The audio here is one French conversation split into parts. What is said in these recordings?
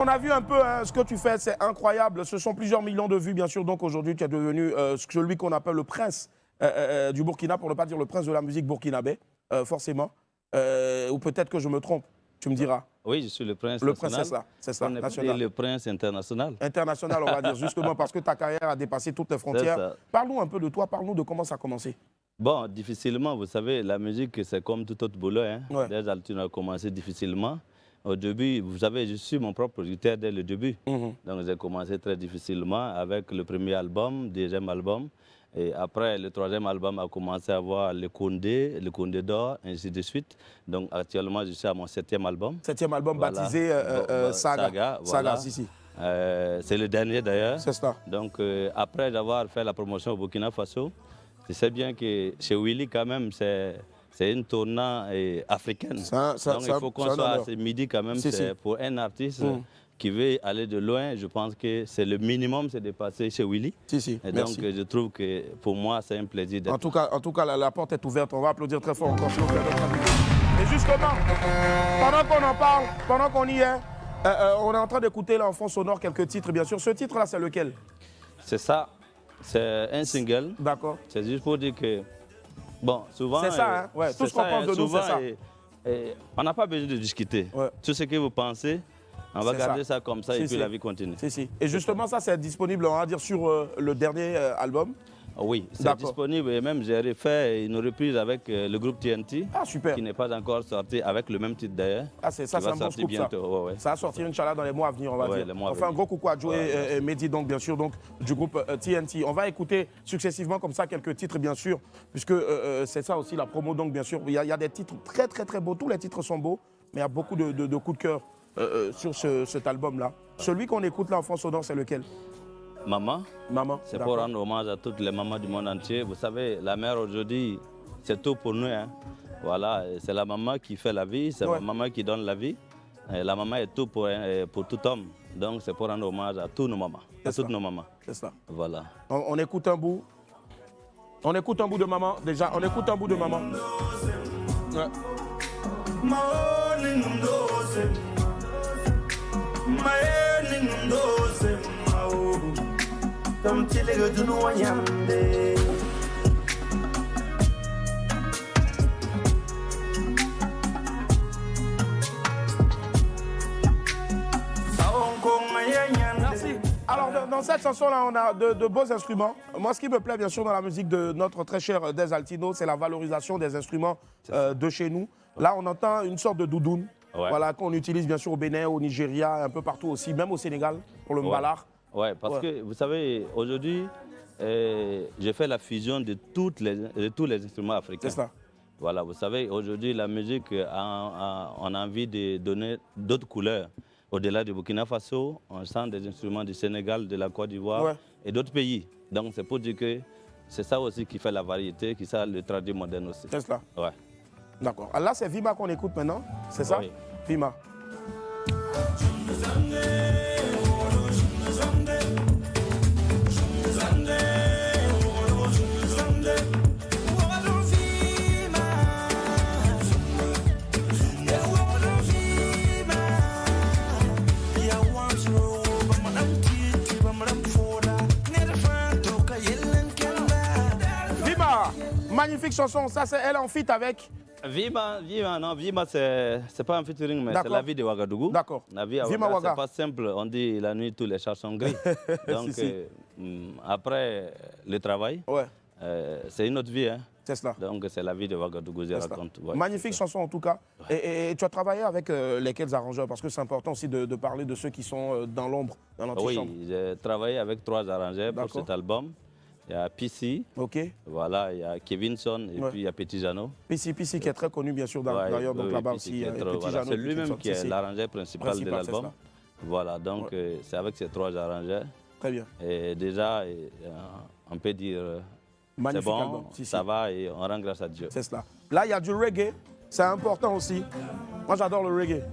On a vu un peu hein, ce que tu fais, c'est incroyable. Ce sont plusieurs millions de vues, bien sûr. Donc aujourd'hui, tu es devenu celui qu'on appelle le prince du Burkina, pour ne pas dire le prince de la musique burkinabé, forcément. Ou peut-être que je me trompe, tu me diras. Oui, je suis le prince Le national. prince, c'est ça, national. Le prince international. International, on va dire, justement, parce que ta carrière a dépassé toutes les frontières. Parle-nous un peu de toi, parle-nous de comment ça a commencé. Bon, difficilement, vous savez, la musique, c'est comme tout autre boulot. Hein. Ouais. Déjà, tu as commencé difficilement. Au début, vous savez, je suis mon propre producteur dès le début. Donc, j'ai commencé très difficilement avec le premier album, deuxième album. Et après, le troisième album a commencé à avoir le Condé d'or, ainsi de suite. Donc, actuellement, je suis à mon septième album. Septième album voilà. Baptisé Saga. Voilà. Saga, si. C'est le dernier d'ailleurs. C'est ça. Donc, après avoir fait la promotion au Burkina Faso, je sais bien que chez Willy, quand même, c'est une tournant africaine. Donc il faut qu'on soit à ce midi quand même. Pour un artiste qui veut aller de loin, je pense que c'est le minimum, c'est de passer chez Willy. Et donc je trouve que pour moi, c'est un plaisir d'être. En tout cas, la porte est ouverte. On va applaudir très fort encore. Et justement, pendant qu'on en parle, pendant qu'on y est, on est en train d'écouter là en fond sonore quelques titres, bien sûr. Ce titre-là, c'est lequel? C'est ça. C'est un single. D'accord. C'est juste pour dire que, bon, souvent... C'est ça, hein? Ouais, tout ce qu'on pense de nous, c'est ça. On n'a pas besoin de discuter. Ouais. Tout ce que vous pensez, on va garder ça comme ça et puis la vie continue. Et justement, ça, c'est disponible, on va dire, sur le dernier album. Oui, c'est disponible et même j'ai refait une reprise avec le groupe TNT. Ah, super. Qui n'est pas encore sorti avec le même titre d'ailleurs. Ah, c'est ça, c'est un bon scoop, ça. Ça va sortir, Inch'Allah, dans les mois à venir, on va dire. On fait un gros coucou à Joe et Mehdi, donc, bien sûr, donc, du groupe TNT. On va écouter successivement comme ça quelques titres, bien sûr, puisque c'est ça aussi la promo, donc, bien sûr. Il y a des titres très, très, très beaux. Tous les titres sont beaux, mais il y a beaucoup de coups de cœur sur cet album-là. Celui qu'on écoute là en fond sonore, c'est lequel? Maman. Maman. C'est pour rendre hommage à toutes les mamans du monde entier. Vous savez, la mère aujourd'hui, c'est tout pour nous. Hein. Voilà, c'est la maman qui fait la vie, c'est la maman qui donne la vie. Et la maman est tout pour tout homme. Donc c'est pour rendre hommage à tous nos mamans, à toutes nos mamans. C'est ça. Voilà. On écoute un bout. On écoute un bout de maman. Déjà, on écoute un bout de maman. Ouais. Merci. Alors, dans cette chanson-là, on a de beaux instruments. Moi, ce qui me plaît, bien sûr, dans la musique de notre très cher Des Altino, c'est la valorisation des instruments de chez nous. Là, on entend une sorte de doudoune. Voilà, qu'on utilise bien sûr au Bénin, au Nigeria, un peu partout aussi, même au Sénégal, pour le mbalar. Oui, parce que vous savez, aujourd'hui, j'ai fait la fusion de tous les instruments africains. C'est ça. Voilà, vous savez, aujourd'hui, la musique, on a envie de donner d'autres couleurs. Au-delà du Burkina Faso, on sent des instruments du Sénégal, de la Côte d'Ivoire et d'autres pays. Donc, c'est pour dire que c'est ça aussi qui fait la variété, qui fait le traduit moderne aussi. C'est cela. Ouais. D'accord. Là, c'est Vima qu'on écoute maintenant, c'est ça? Oui. Vima. Vima, magnifique chanson, ça c'est elle en feat avec... Vima, c'est pas un featuring, mais c'est la vie de Ouagadougou. D'accord. La vie à Ouagadougou, c'est pas simple. On dit la nuit, tous les chats sont gris. Donc, après le travail, c'est une autre vie. Hein. C'est cela. Donc, c'est la vie de Ouagadougou, je raconte. Magnifique chanson, en tout cas. Et tu as travaillé avec lesquels arrangeurs? Parce que c'est important aussi de parler de ceux qui sont dans l'ombre, dans l'antichambre. Oui, j'ai travaillé avec 3 arrangeurs pour cet album. Il y a PC, voilà, il y a Kevinson et puis il y a Petit Jano. PC qui est très connu bien sûr d'ailleurs, donc là-bas aussi. C'est lui-même qui est l'arrangeur principal de l'album. Voilà, donc c'est avec ces 3 arrangeurs. Très bien. Et déjà, on peut dire, c'est bon, album. Ça va et on rend grâce à Dieu. C'est cela. Là, il y a du reggae, c'est important aussi. Moi, j'adore le reggae.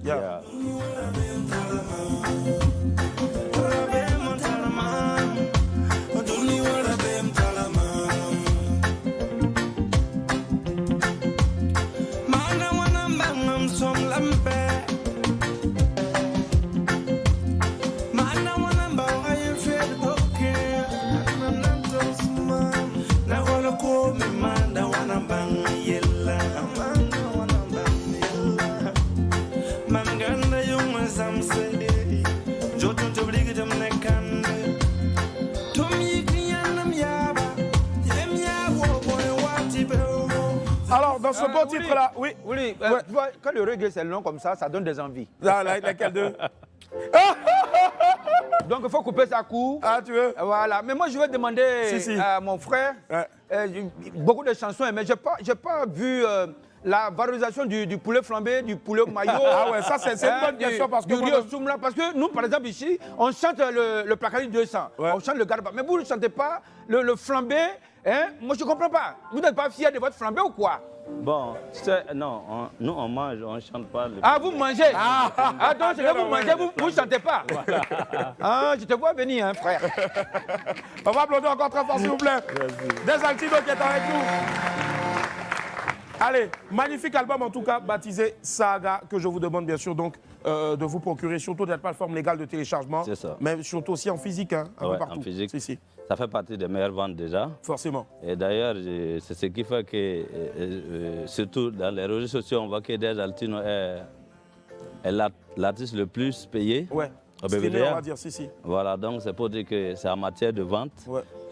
dans ce beau titre-là, oui. Oui, tu vois, quand le reggae c'est long comme ça donne des envies. Laquelle deux? Donc il faut couper ça court. Ah, tu veux? Voilà. Mais moi je vais demander à mon frère beaucoup de chansons, mais j'ai pas vu la valorisation du poulet flambé, du poulet maillot. Ah ouais, ça c'est une bonne question parce que parce que nous par exemple ici, on chante le Placari 200, on chante le garba, mais vous ne chantez pas le flambé. Hein? Moi je comprends pas. Vous n'êtes pas fiers de votre flambé ou quoi? Bon, non, nous on mange, on ne chante pas. Vous mangez? Donc c'est que vous mangez, vous ne chantez pas. Voilà. Je te vois venir, hein, frère. On va applaudir encore très fort, s'il vous plaît. Des Altino qui est avec nous. Allez, magnifique album en tout cas, baptisé Saga, que je vous demande bien sûr donc de vous procurer, surtout de la plateforme légale de téléchargement. C'est ça. Mais surtout aussi en physique, hein, un peu partout. En physique. Si. Ça fait partie des meilleures ventes déjà. Forcément. Et d'ailleurs, c'est ce qui fait que, surtout dans les réseaux sociaux, on voit que Des Altino est l'artiste le plus payé. Ouais. On va dire, si. Voilà, donc c'est pour dire que c'est en matière de vente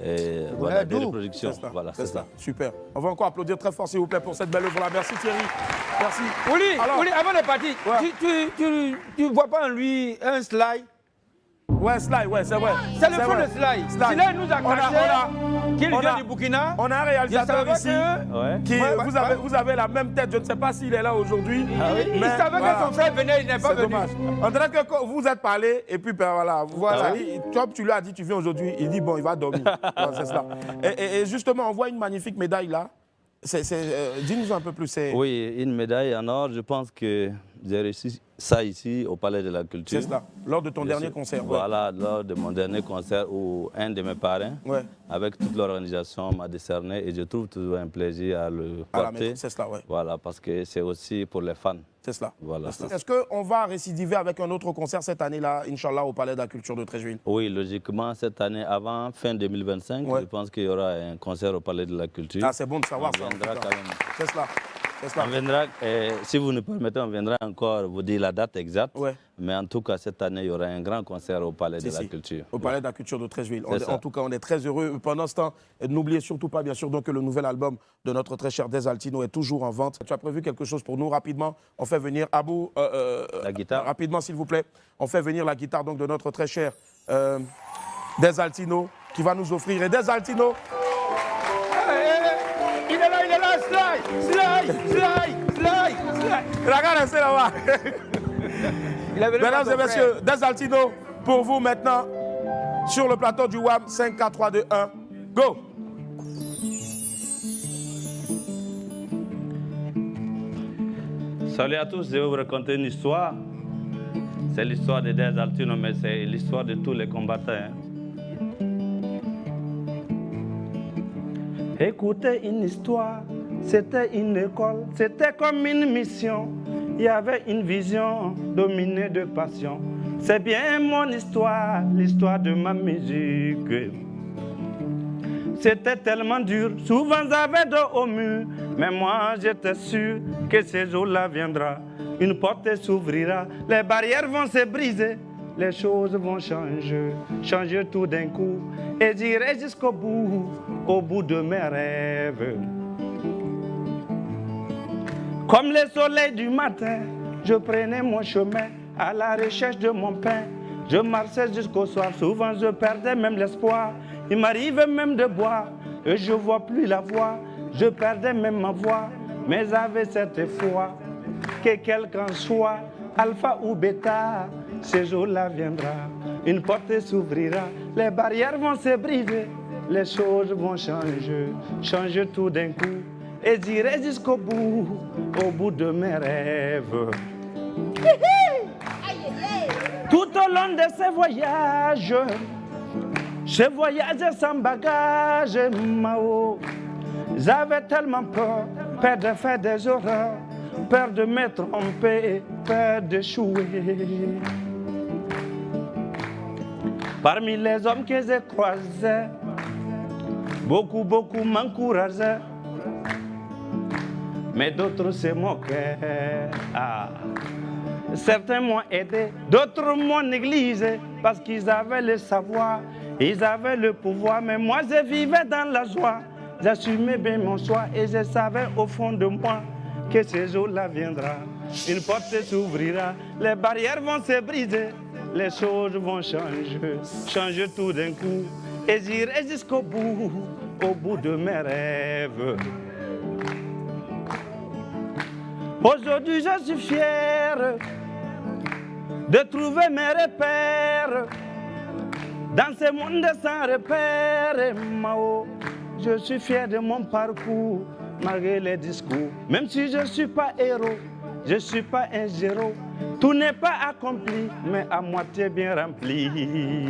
et de reproduction. Voilà, c'est ça. Super. On va encore applaudir très fort, s'il vous plaît, pour cette belle œuvre-là. Merci Thierry. Merci. Oli, avant de partir, tu vois pas en lui un slide? Ouais, Sly, ouais, c'est vrai. C'est le fond de Sly. Sly nous a caché qu'il vient du Burkina. On a un réalisateur ici qui, vous avez la même tête. Je ne sais pas s'il est là aujourd'hui. Il savait que son frère venait, il n'est pas venu. Dommage. On dirait que vous êtes parlé et puis voilà. Tu lui as dit tu viens aujourd'hui. Il dit bon, il va dormir. C'est ça. Et justement, on voit une magnifique médaille là. Dis-nous un peu plus. Oui, une médaille en or. Je pense que j'ai réussi ça ici au Palais de la Culture. C'est cela, lors de ton dernier concert. Voilà, lors de mon dernier concert où un de mes parrains, avec toute l'organisation, m'a décerné et je trouve toujours un plaisir à le porter. C'est cela, Voilà, parce que c'est aussi pour les fans. C'est cela. Voilà. Est-ce qu'on va récidiver avec un autre concert cette année-là, Inch'Allah, au Palais de la Culture de Treichville? Oui, logiquement, cette année, avant fin 2025, je pense qu'il y aura un concert au Palais de la Culture. Ah, c'est bon de savoir ça. C'est cela. On viendra, si vous nous permettez, on viendra encore vous dire la date exacte. Mais en tout cas, cette année, il y aura un grand concert au Palais de la Culture. Au Palais de la Culture de Treichville. En tout cas, on est très heureux. Pendant ce temps, n'oubliez surtout pas, bien sûr, donc, que le nouvel album de notre très cher Des Altino est toujours en vente. Tu as prévu quelque chose pour nous rapidement? On fait venir Abou, la guitare. Rapidement, s'il vous plaît. On fait venir la guitare donc, de notre très cher Des Altino, qui va nous offrir. Et Des Altino... Il est là, slide. Regarde, restez là-bas. Mesdames et messieurs, Des Altino, pour vous maintenant, sur le plateau du WAM, 5, 4, 3, 2, 1, go! Salut à tous, je vais vous raconter une histoire. C'est l'histoire de Des Altino, mais c'est l'histoire de tous les combattants. Écoutez une histoire, c'était une école, c'était comme une mission. Il y avait une vision dominée de passion. C'est bien mon histoire, l'histoire de ma musique. C'était tellement dur, souvent j'avais dos au mur. Mais moi j'étais sûr que ce jour-là viendra. Une porte s'ouvrira, les barrières vont se briser. Les choses vont changer tout d'un coup. Et j'irai jusqu'au bout, au bout de mes rêves. Comme le soleil du matin, je prenais mon chemin à la recherche de mon pain. Je marchais jusqu'au soir, souvent je perdais même l'espoir. Il m'arrivait même de boire, et je ne vois plus la voix. Je perdais même ma voix, mais j'avais cette foi que quelqu'un soit, alpha ou bêta, ce jour-là viendra. Une porte s'ouvrira, les barrières vont se briser, les choses vont changer tout d'un coup. Et j'irai jusqu'au bout, au bout de mes rêves. Tout au long de ces voyages, je voyageais sans bagage, Mao. J'avais tellement peur de faire des horreurs, peur de me tromper, peur d'échouer. Parmi les hommes que j'ai croisés, beaucoup m'encourageaient, mais d'autres se moquaient. Certains m'ont aidé, d'autres m'ont négligé, parce qu'ils avaient le savoir, ils avaient le pouvoir, mais moi je vivais dans la joie. J'assumais bien mon choix et je savais au fond de moi que ce jour-là viendra. Une porte s'ouvrira, les barrières vont se briser, les choses vont changer tout d'un coup. Et j'irai jusqu'au bout, au bout de mes rêves. Aujourd'hui, je suis fier de trouver mes repères dans ce monde sans repères. Mao, je suis fier de mon parcours, malgré les discours. Même si je ne suis pas héros, je ne suis pas un zéro. Tout n'est pas accompli, mais à moitié bien rempli.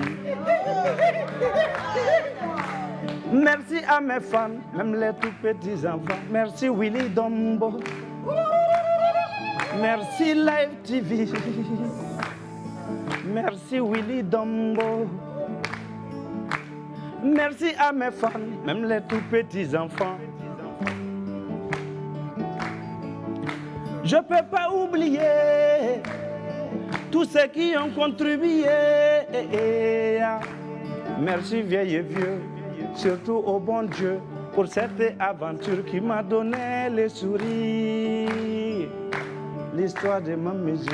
Merci à mes fans, même les tout petits enfants. Merci Willy Dombo. Merci Live TV. Merci Willy Dombo. Merci à mes fans, même les tout petits enfants. Je ne peux pas oublier tous ceux qui ont contribué. Merci vieilles et vieux, surtout au bon Dieu, pour cette aventure qui m'a donné les sourires. L'histoire de ma musique,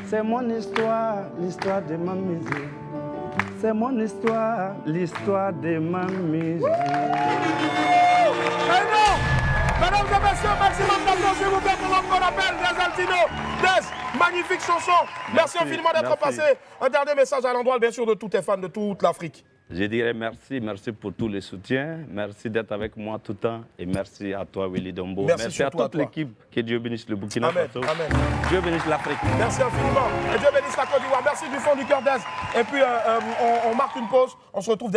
c'est mon histoire, l'histoire de ma musique. C'est mon histoire, l'histoire de ma musique. Mesdames et messieurs, maximum d'applaudissements s'il vous plaît pour l'homme qu'on appelle Des Altino. Des, magnifique chanson. Merci infiniment d'être passé. Un dernier message à l'endroit, bien sûr, de tous tes fans de toute l'Afrique. Je dirais merci pour tous les soutiens. Merci d'être avec moi tout le temps. Et merci à toi, Willy Dombo. Merci à toute l'équipe. Que Dieu bénisse le Burkina Faso. Amen. Dieu bénisse l'Afrique. Merci infiniment. Et Dieu bénisse la Côte d'Ivoire. Merci du fond du cœur, Des. Et puis, on marque une pause. On se retrouve derrière.